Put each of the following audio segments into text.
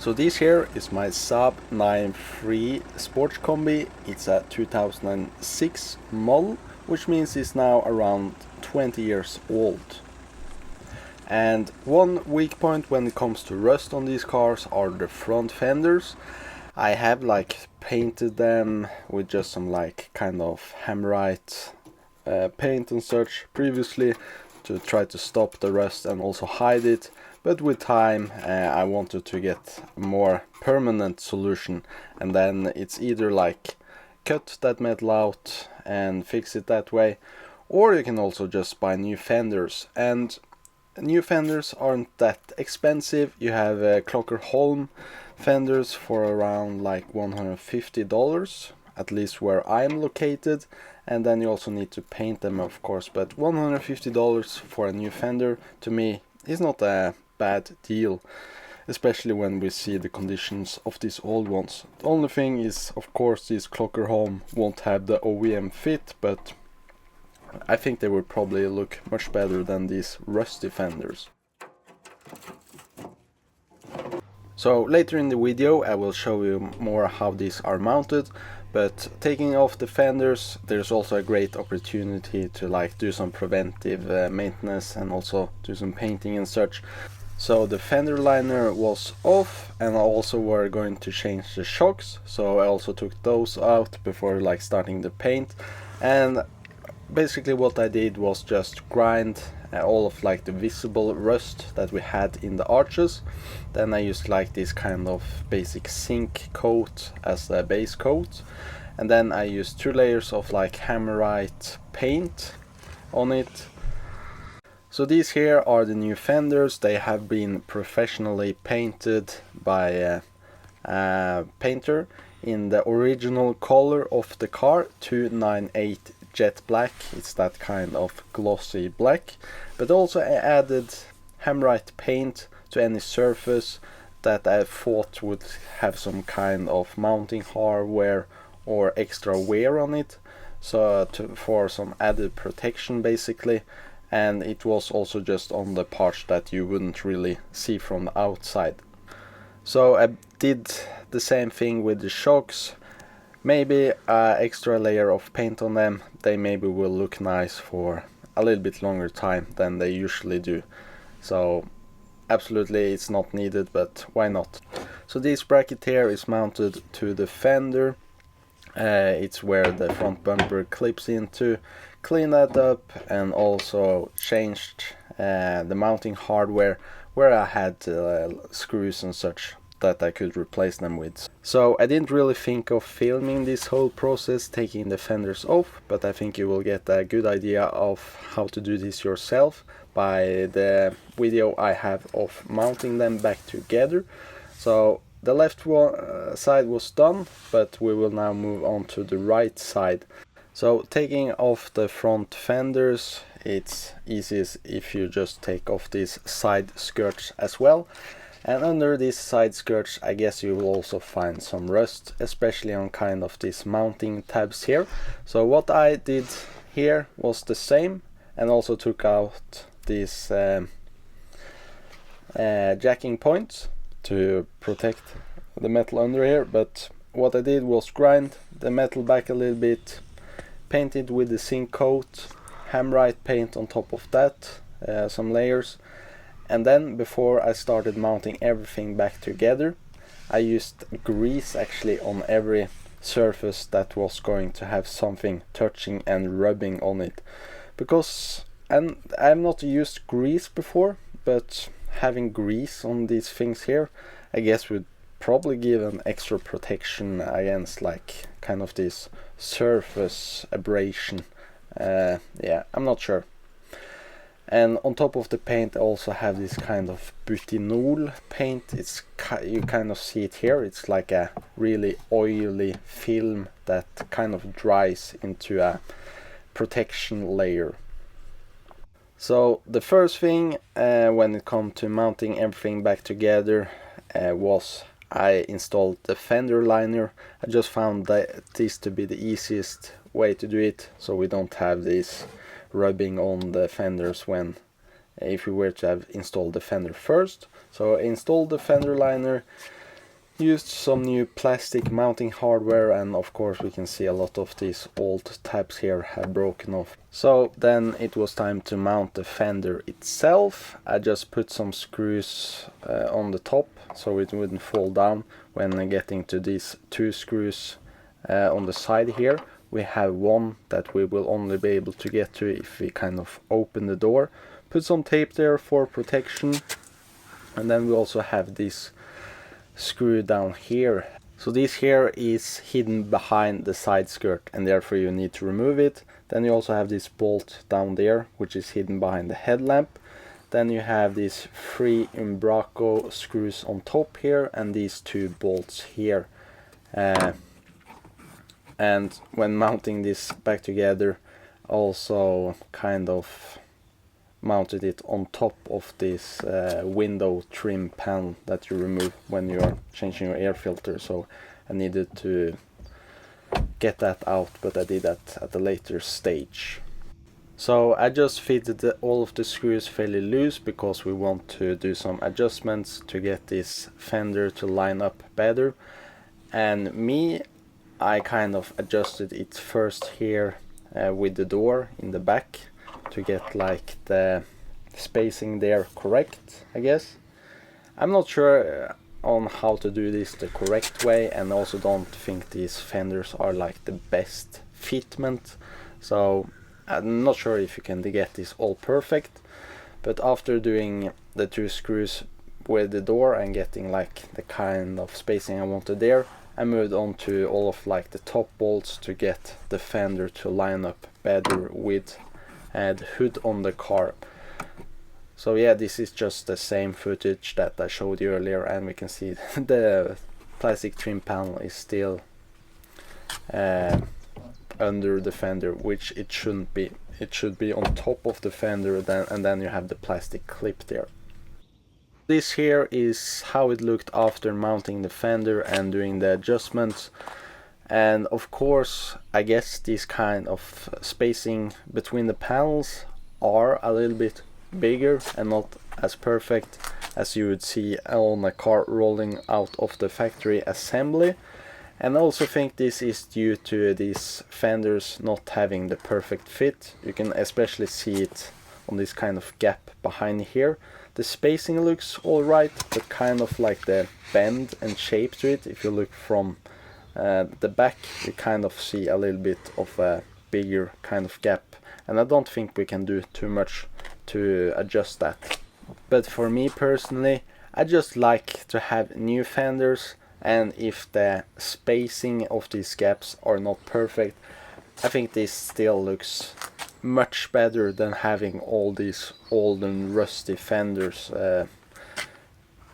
So this here is my Saab 9.3 Sports Combi. It's a 2006 model, which means it's now around 20 years old. And one weak point when it comes to rust on these cars are the front fenders. I have like painted them with just some like kind of hammerite paint and such previously to try to stop the rust and also hide it. But with time I wanted to get a more permanent solution, and then it's either like cut that metal out and fix it that way, or you can also just buy new fenders. And new fenders aren't that expensive. You have Clocker-Holm fenders for around like $150, at least where I'm located, and then you also need to paint them, of course. But $150 for a new fender to me is not a bad deal, especially when we see the conditions of these old ones. The only thing is, of course, these Clocker-Holm won't have the OEM fit, but I think they will probably look much better than these rusty fenders. So later in the video I will show you more how these are mounted, but taking off the fenders, there's also a great opportunity to like do some preventive maintenance and also do some painting and such. So the fender liner was off, and I also were going to change the shocks, so I also took those out before like starting the paint. And basically what I did was just grind all of like the visible rust that we had in the arches. Then I used like this kind of basic zinc coat as a base coat, and then I used 2 layers of like hammerite paint on it. So these here are the new fenders. They have been professionally painted by a painter in the original color of the car, 298 jet black. It's that kind of glossy black, but also I added hammerite paint to any surface that I thought would have some kind of mounting hardware or extra wear on it, so for some added protection basically. And it was also just on the parts that you wouldn't really see from the outside. So I did the same thing with the shocks. Maybe an extra layer of paint on them. They maybe will look nice for a little bit longer time than they usually do. So absolutely it's not needed, but why not? So this bracket here is mounted to the fender. It's where the front bumper clips into. Clean that up and also changed the mounting hardware where I had screws and such that I could replace them with. So I didn't really think of filming this whole process, taking the fenders off, but I think you will get a good idea of how to do this yourself by the video I have of mounting them back together. So the left side was done, but we will now move on to the right side. So taking off the front fenders, it's easiest if you just take off these side skirts as well. And under these side skirts I guess you will also find some rust, especially on kind of these mounting tabs here. So what I did here was the same, and also took out these jacking points to protect the metal under here. But what I did was grind the metal back a little bit, painted with the zinc coat, hammerite paint on top of that, some layers. And then before I started mounting everything back together, I used grease actually on every surface that was going to have something touching and rubbing on it. Because I've not used grease before, but having grease on these things here I guess would probably give an extra protection against like kind of this surface abrasion. Yeah, I'm not sure. And on top of the paint I also have this kind of butinol paint. It's you kind of see it here. It's like a really oily film that kind of dries into a protection layer. So the first thing when it comes to mounting everything back together was I installed the fender liner. I just found this to be the easiest way to do it, so we don't have this rubbing on the fenders when if we were to have installed the fender first. So I installed the fender liner, used some new plastic mounting hardware, and of course we can see a lot of these old tabs here have broken off. So then it was time to mount the fender itself. I just put some screws on the top so it wouldn't fall down when getting to these 2 screws on the side here. We have one that we will only be able to get to if we kind of open the door. Put some tape there for protection, and then we also have this screw down here. So this here is hidden behind the side skirt, and therefore you need to remove it. Then you also have this bolt down there, which is hidden behind the headlamp. Then you have these 3 Umbraco screws on top here, and these 2 bolts here. And when mounting this back together, also kind of mounted it on top of this window trim panel that you remove when you are changing your air filter. So I needed to get that out, but I did that at a later stage. So I just fitted all of the screws fairly loose because we want to do some adjustments to get this fender to line up better. And I kind of adjusted it first here with the door in the back to get like the spacing there correct, I guess. I'm not sure on how to do this the correct way, and also don't think these fenders are like the best fitment, so I'm not sure if you can get this all perfect. But after doing the 2 screws with the door and getting like the kind of spacing I wanted there, I moved on to all of like the top bolts to get the fender to line up better with the hood on the car. So yeah, this is just the same footage that I showed you earlier, and we can see the plastic trim panel is still under the fender, which it shouldn't be. It should be on top of the fender, and then you have the plastic clip there. This here is how it looked after mounting the fender and doing the adjustments. And of course, I guess this kind of spacing between the panels are a little bit bigger and not as perfect as you would see on a car rolling out of the factory assembly. And I also think this is due to these fenders not having the perfect fit. You can especially see it on this kind of gap behind here. The spacing looks alright, but kind of like the bend and shape to it, if you look from the back, you kind of see a little bit of a bigger kind of gap, and I don't think we can do too much to adjust that. But for me personally, I just like to have new fenders, and if the spacing of these gaps are not perfect, I think this still looks much better than having all these old and rusty fenders.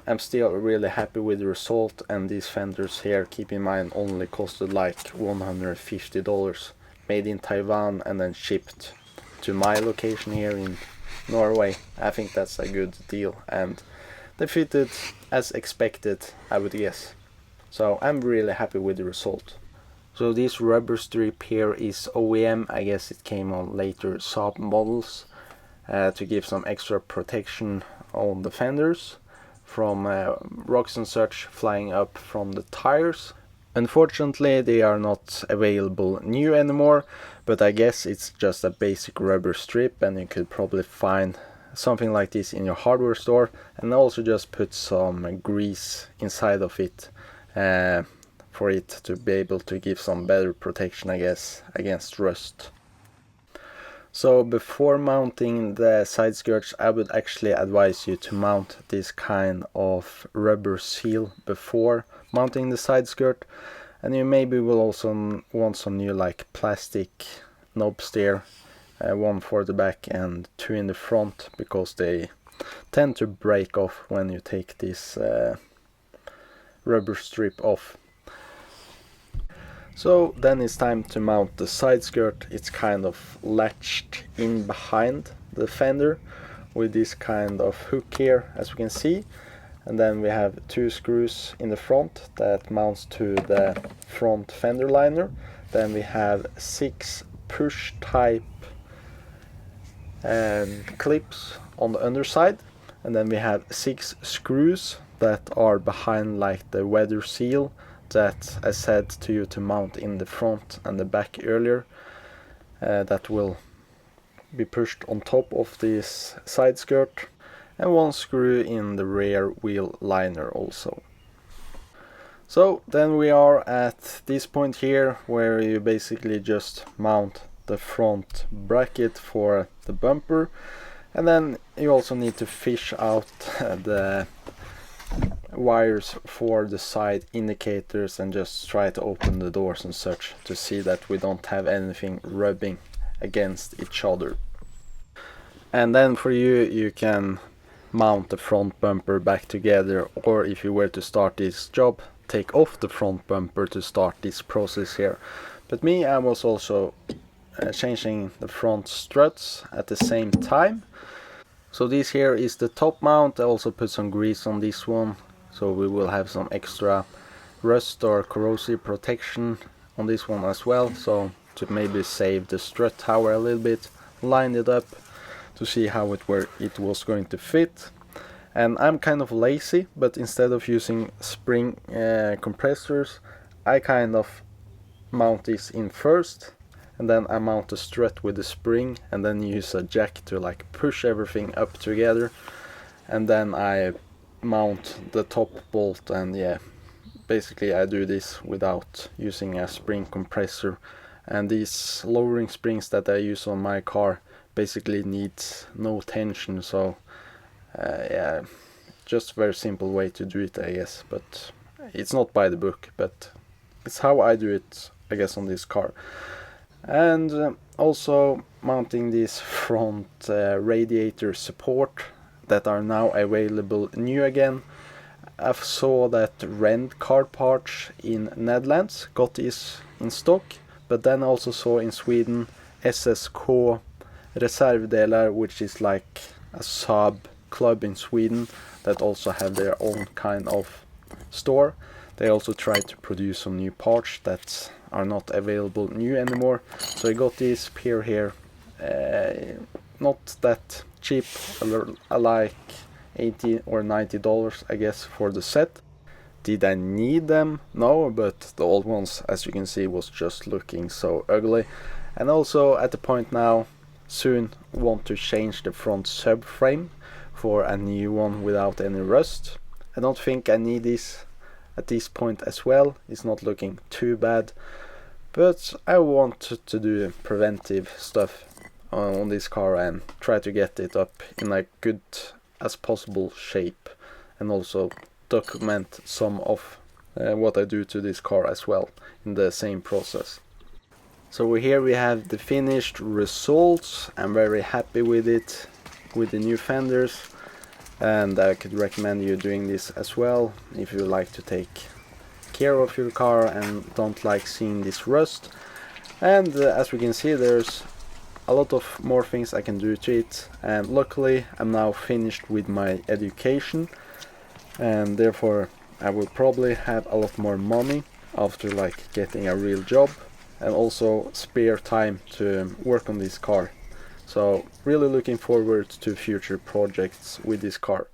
I'm still really happy with the result, and these fenders here, keep in mind, only costed like $150, made in Taiwan and then shipped to my location here in Norway. I think that's a good deal, and they fitted as expected, I would guess. So I'm really happy with the result. So this rubber strip here is OEM, I guess it came on later Saab models to give some extra protection on the fenders from rocks and such flying up from the tires. Unfortunately, they are not available new anymore, but I guess it's just a basic rubber strip, and you could probably find something like this in your hardware store, and also just put some grease inside of it for it to be able to give some better protection, I guess, against rust. So before mounting the side skirts, I would actually advise you to mount this kind of rubber seal before mounting the side skirt, and you maybe will also want some new like plastic knobs there, one for the back and 2 in the front, because they tend to break off when you take this rubber strip off. So then it's time to mount the side skirt. It's kind of latched in behind the fender with this kind of hook here, as we can see, and then we have 2 screws in the front that mounts to the front fender liner. Then we have 6 push type clips on the underside, and then we have 6 screws that are behind like the weather seal that I said to you to mount in the front and the back earlier. That will be pushed on top of this side skirt, and one screw in the rear wheel liner also. So then we are at this point here where you basically just mount the front bracket for the bumper, and then you also need to fish out the wires for the side indicators and just try to open the doors and such to see that we don't have anything rubbing against each other. And then for you can mount the front bumper back together, or if you were to start this job, take off the front bumper to start this process here. But me, I was also changing the front struts at the same time. So this here is the top mount. I also put some grease on this one, so we will have some extra rust or corrosive protection on this one as well, so to maybe save the strut tower a little bit. Lined it up to see how it was going to fit. And I'm kind of lazy, but instead of using spring compressors, I kind of mount this in first, and then I mount the strut with the spring, and then use a jack to like push everything up together, and then I mount the top bolt. And yeah, basically I do this without using a spring compressor. And these lowering springs that I use on my car basically needs no tension, so yeah, just a very simple way to do it, I guess. But it's not by the book, but it's how I do it, I guess, on this car. And also mounting this front radiator support that are now available new again. I saw that Rent car parts in Netherlands got this in stock, but then I also saw in Sweden SSK Reservdelar, which is like a Saab club in Sweden that also have their own kind of store. They also try to produce some new parts that are not available new anymore. So I got this pair here, not that cheap, like $80 or $90 I guess for the set. Did I need them? No, but the old ones, as you can see, was just looking so ugly. And also at the point now, soon want to change the front subframe for a new one without any rust. I don't think I need this at this point as well. It's not looking too bad, but I want to do preventive stuff on this car and try to get it up in a good as possible shape, and also document some of what I do to this car as well in the same process. So here we have the finished results. I'm very happy with it, with the new fenders, and I could recommend you doing this as well if you like to take care of your car and don't like seeing this rust. And as we can see, there's a lot of more things I can do to it, and luckily I'm now finished with my education, and therefore I will probably have a lot more money after like getting a real job, and also spare time to work on this car. So really looking forward to future projects with this car.